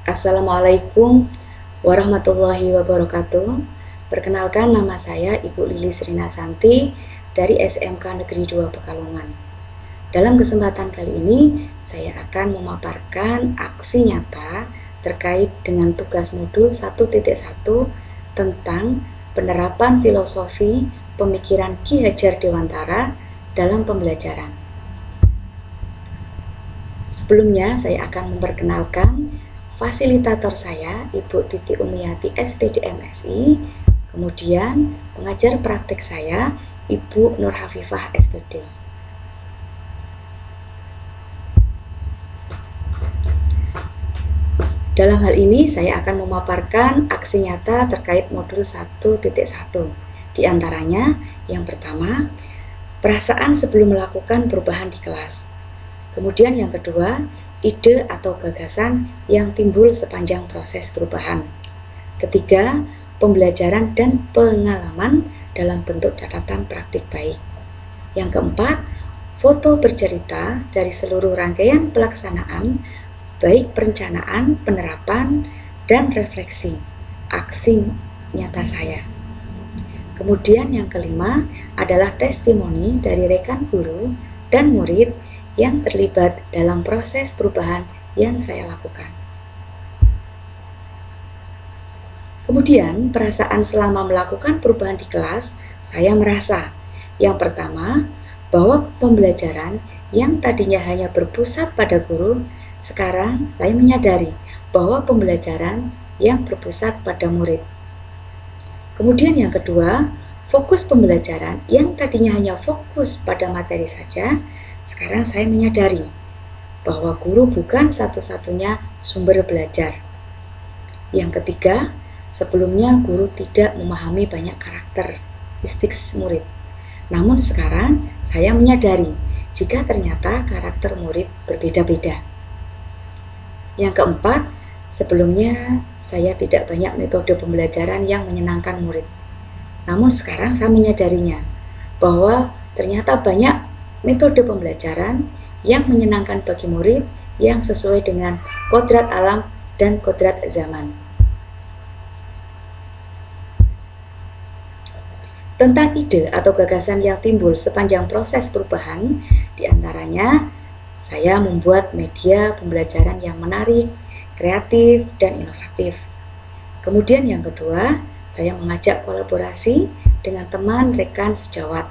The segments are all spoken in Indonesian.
Assalamualaikum warahmatullahi wabarakatuh. Perkenalkan, nama saya Ibu Lili Srina Santi dari SMK Negeri 2 Pekalongan. Dalam kesempatan kali ini, saya akan memaparkan aksi nyata terkait dengan tugas modul 1.1 tentang penerapan filosofi pemikiran Ki Hajar Dewantara dalam pembelajaran. Sebelumnya, saya akan memperkenalkan fasilitator saya, Ibu Titi Umiyati SPD MSI, kemudian pengajar praktik saya, Ibu Nur Hafifah SPD. Dalam hal ini, saya akan memaparkan aksi nyata terkait modul 1.1. Di antaranya, yang pertama, perasaan sebelum melakukan perubahan di kelas. Kemudian yang kedua, ide atau gagasan yang timbul sepanjang proses perubahan. Ketiga, pembelajaran dan pengalaman dalam bentuk catatan praktik baik. Yang keempat, foto bercerita dari seluruh rangkaian pelaksanaan, baik perencanaan, penerapan, dan refleksi aksi nyata saya. Kemudian yang kelima adalah testimoni dari rekan guru dan murid yang terlibat dalam proses perubahan yang saya lakukan. Kemudian, perasaan selama melakukan perubahan di kelas, saya merasa yang pertama, bahwa pembelajaran yang tadinya hanya berpusat pada guru, sekarang saya menyadari bahwa pembelajaran yang berpusat pada murid. Kemudian yang kedua, fokus pembelajaran yang tadinya hanya fokus pada materi saja, sekarang saya menyadari bahwa guru bukan satu-satunya sumber belajar. Yang ketiga, sebelumnya guru tidak memahami banyak karakteristik murid. Namun sekarang saya menyadari jika ternyata karakter murid berbeda-beda. Yang keempat, sebelumnya saya tidak banyak metode pembelajaran yang menyenangkan murid. Namun sekarang saya menyadarinya bahwa ternyata banyak metode pembelajaran yang menyenangkan bagi murid yang sesuai dengan kodrat alam dan kodrat zaman. Tentang ide atau gagasan yang timbul sepanjang proses perubahan, diantaranya saya membuat media pembelajaran yang menarik, kreatif, dan inovatif. Kemudian yang kedua, saya mengajak kolaborasi dengan teman rekan sejawat.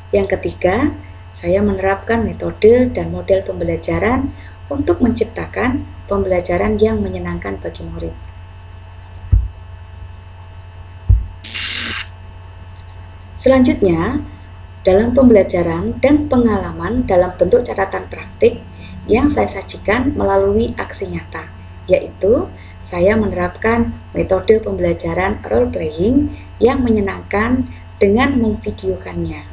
Yang ketiga, saya menerapkan metode dan model pembelajaran untuk menciptakan pembelajaran yang menyenangkan bagi murid. Selanjutnya, dalam pembelajaran dan pengalaman dalam bentuk catatan praktik yang saya sajikan melalui aksi nyata, yaitu saya menerapkan metode pembelajaran role playing yang menyenangkan dengan memvideokannya.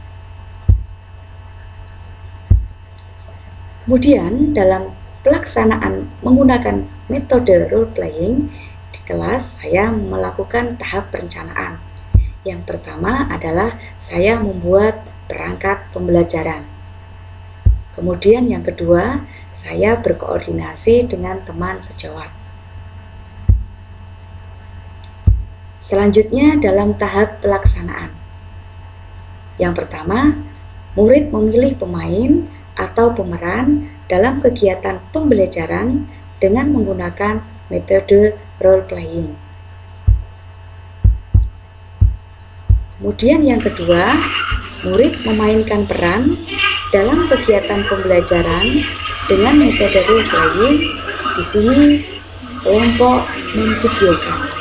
Kemudian dalam pelaksanaan menggunakan metode role playing di kelas, saya melakukan tahap perencanaan. Yang pertama adalah saya membuat perangkat pembelajaran. Kemudian yang kedua, saya berkoordinasi dengan teman sejawat. Selanjutnya dalam tahap pelaksanaan. Yang pertama, murid memilih pemain atau pemeran dalam kegiatan pembelajaran dengan menggunakan metode role playing. Kemudian yang kedua, murid memainkan peran dalam kegiatan pembelajaran dengan metode role playing. Di sini kelompok memvideokan.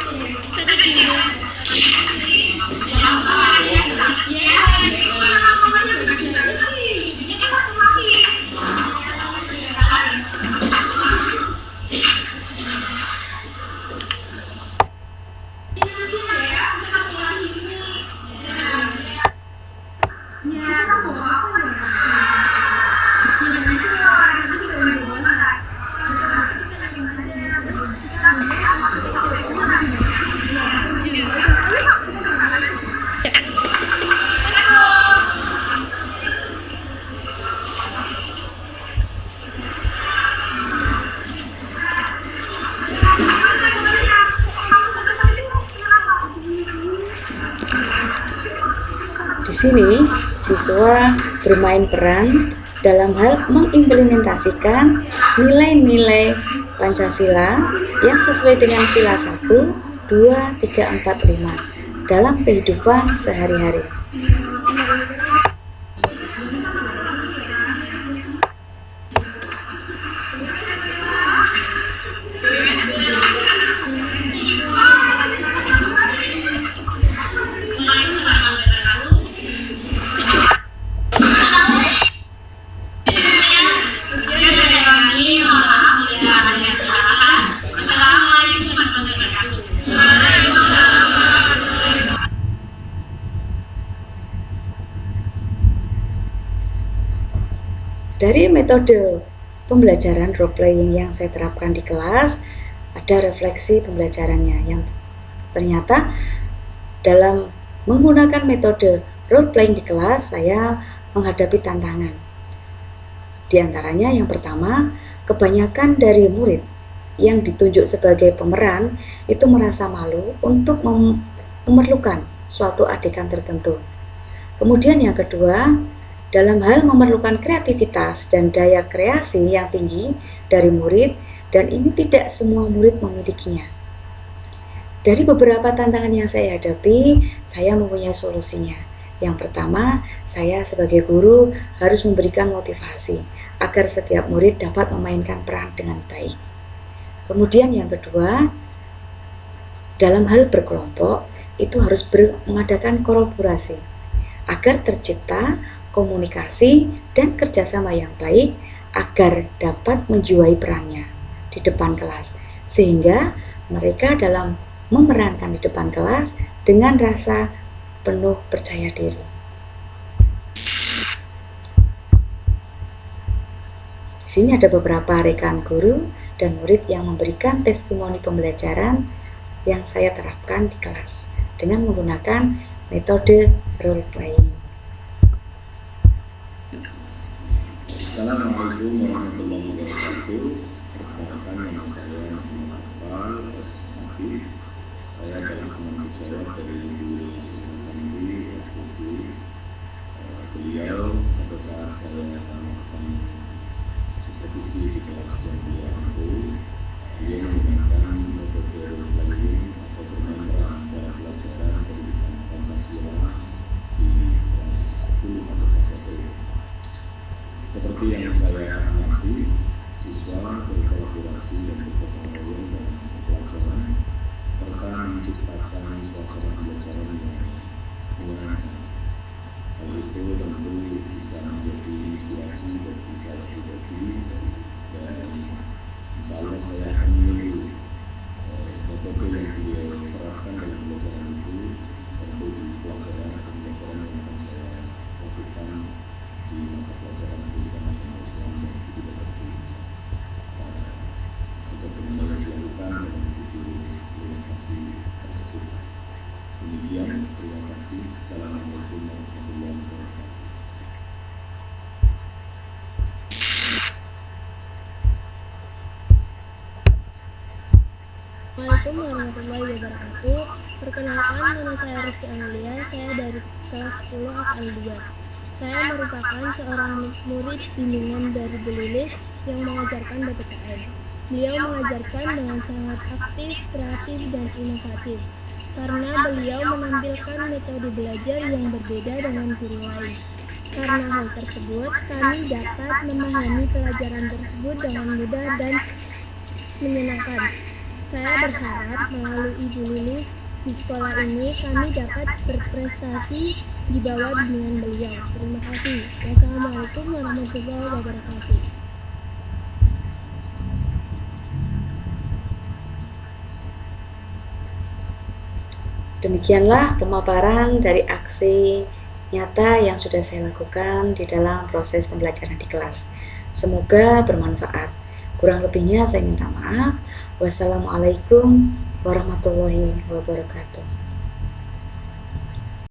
sini, siswa bermain peran dalam hal mengimplementasikan nilai-nilai Pancasila yang sesuai dengan sila 1, 2, 3, 4, 5 dalam kehidupan sehari-hari. Dari metode pembelajaran role playing yang saya terapkan di kelas, ada refleksi pembelajarannya yang ternyata dalam menggunakan metode role playing di kelas, saya menghadapi tantangan. Di antaranya yang pertama, kebanyakan dari murid yang ditunjuk sebagai pemeran itu merasa malu untuk memerlukan suatu adegan tertentu. Kemudian yang kedua, dalam hal memerlukan kreativitas dan daya kreasi yang tinggi dari murid, dan ini tidak semua murid memilikinya. Dari beberapa tantangan yang saya hadapi, saya mempunyai solusinya. Yang pertama, saya sebagai guru harus memberikan motivasi agar setiap murid dapat memainkan peran dengan baik. Kemudian yang kedua, dalam hal berkelompok, itu harus mengadakan kolaborasi agar tercipta komunikasi dan kerjasama yang baik agar dapat menjiwai perannya di depan kelas, sehingga mereka dalam memerankan di depan kelas dengan rasa penuh percaya diri. Di sini ada beberapa rekan guru dan murid yang memberikan testimoni pembelajaran yang saya terapkan di kelas dengan menggunakan metode role playing. Assalamualaikum warahmatullahi wabarakatuh. Perkenalkan, nama saya Muhammad Akbar Asnafi. Saya adalah teman sejawat dari Guru Siswa Sandi SPB. Beliau pada saat saya melakukan supervisi di kelas dan beliau menggunakan metode role playing atau bermain peran dalam pelajaran pendidikan Pancasila di kelas 10 atau kelas 1. Seperti yang saya amati, siswa berkolaborasi dan bergotong royong dalam pelajaran serta menciptakan suasana pembelajaran yang menyenangkan. Hal itu tentu bisa menjadi inspirasi bagi saya pribadi, dan insya Allah saya akan meniru metode yang beliau terapkan dalam pelajaran itu tentu di pelajaran yang akan saya lakukan di mata pelajaran pendidikan agama Islam dan filosofi sebagaimana yang dilakukan dalam tulis sapi tersebut. Demikian, terima kasih. Assalamualaikum warahmatullahi wabarakatuh. Assalamualaikum warahmatullahi wabarakatuh. Perkenalkan, nama saya Rizky Amelia. Saya dari kelas 10 AKL 2. Saya merupakan seorang murid bimbingan dari Bu Lilis yang mengajarkan BPKN. Beliau mengajarkan dengan sangat aktif, kreatif, dan inovatif karena beliau menampilkan metode belajar yang berbeda dengan guru lain. Karena hal tersebut, kami dapat memahami pelajaran tersebut dengan mudah dan menyenangkan. Saya berharap melalui Ibu Lilis di sekolah ini kami dapat berprestasi di bawah bimbingan beliau. Terima kasih. Wassalamualaikum warahmatullahi wabarakatuh. Demikianlah pemaparan dari aksi nyata yang sudah saya lakukan di dalam proses pembelajaran di kelas. Semoga bermanfaat. Kurang lebihnya saya minta maaf. Wassalamualaikum warahmatullahi wabarakatuh.